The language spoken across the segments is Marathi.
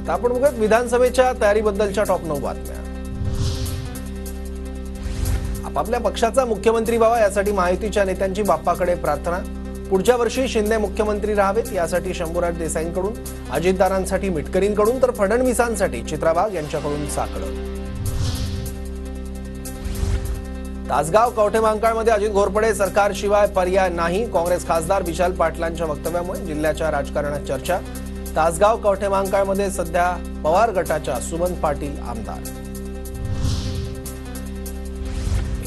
आता आपण बघूयात विधानसभेच्या तयारीबद्दलच्या टॉप 9 बातम्या। आपापल्या पक्षाचा मुख्यमंत्री व्हावा यासाठी महायुतीच्या नेत्यांची बाप्पाकडे प्रार्थना। पुढच्या वर्षी शिंदे मुख्यमंत्री राहावेत यासाठी शंभूराज देसाईंकडून, अजितदारांसाठी मिटकरींकडून तर फडणवीसांसाठी चित्रा वाघ यांच्याकडून साकडं। तासगाव कवठेमहांकाळमध्ये अजित घोरपडे सरकारशिवाय पर्याय नाही, काँग्रेस खासदार विशाल पाटलांच्या वक्तव्यामुळे जिल्ह्याच्या राजकारणात चर्चा। तासगाव कवठेमहांकाळमध्ये सध्या पवार गटाच्या सुमन पाटील आमदार।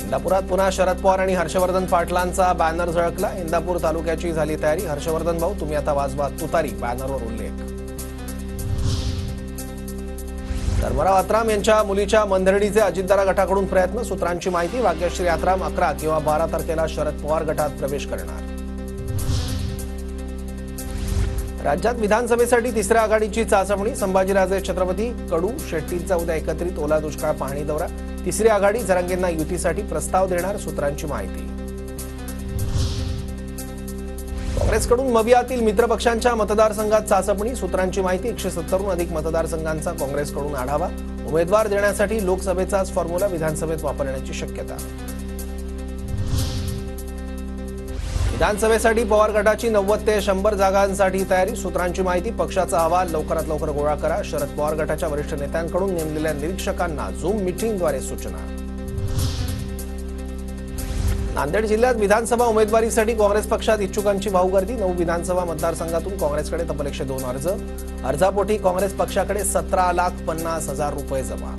इंदापुरात पुन्हा शरद पवार आणि हर्षवर्धन पाटलांचा बॅनर झळकला। इंदापूर तालुक्याची झाली तयारी, हर्षवर्धन भाऊ तुम्ही आता वाजवा तुतारी, बॅनरवर उल्लेख। धर्मराव आत्राम यांच्या मुलीच्या मनधरणीचे अजितदारा गटाकडून प्रयत्न, सूत्रांची माहिती भाग्यश्री आत्राम 11 किंवा 12 तारखेला शरद पवार गटात प्रवेश करणार। राज्यात विधानसभेसाठी तिसऱ्या आघाडीची चाचपणी, संभाजीराजे छत्रपती कडू शेट्टींचा उद्या एकत्रित ओला दुष्काळ पाहणी दौरा। तिसरी आघाडी जरांगेंना युतीसाठी प्रस्ताव देणार, सूत्रांची माहिती। काँग्रेसकडून मवियातील मित्रपक्षांच्या मतदारसंघात चाचपणी, सूत्रांची माहिती 170हून अधिक मतदारसंघांचा काँग्रेसकडून आढावा। उमेदवार देण्यासाठी लोकसभेचाच फॉर्म्युला विधानसभेत वापरण्याची शक्यता। विधानसभेसाठी पवार गटाची 90 ते 100 जागांसाठी तयारी, सूत्रांची माहिती पक्षाचा अहवाल लवकरात लवकर गोळा करा। शरद पवार गटाच्या वरिष्ठ नेत्यांकडून नेमलेल्या निरीक्षकांना झूम मीटिंगद्वारे सूचना। नांदेड जिल्ह्यात विधानसभा उमेदवारीसाठी काँग्रेस पक्षात इच्छुकांची भाऊगर्दी। 9 विधानसभा मतदारसंघातून काँग्रेसकडे तब्बल 102 अर्ज। अर्जापोटी काँग्रेस पक्षाकडे 17,50,000 रुपये जमा।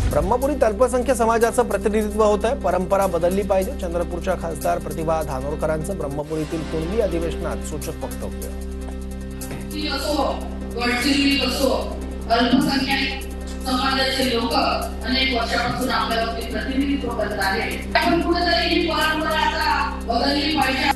ब्रह्मपुरीत अल्पसंख्य समाजाचं प्रतिनिधित्व होत आहे, परंपरा बदलली पाहिजे। चंद्रपूरच्या खासदार प्रतिभा धानोरकरांचं ब्रह्मपुरीतील कुणबी अधिवेशनात सूचक वक्तव्य। समाजाचे लोक अनेक वर्षापासून आपल्यावरती प्रतिनिधित्व करत आहेत, पण कुठेतरी ही परंपरा आता बदलली पाहिजे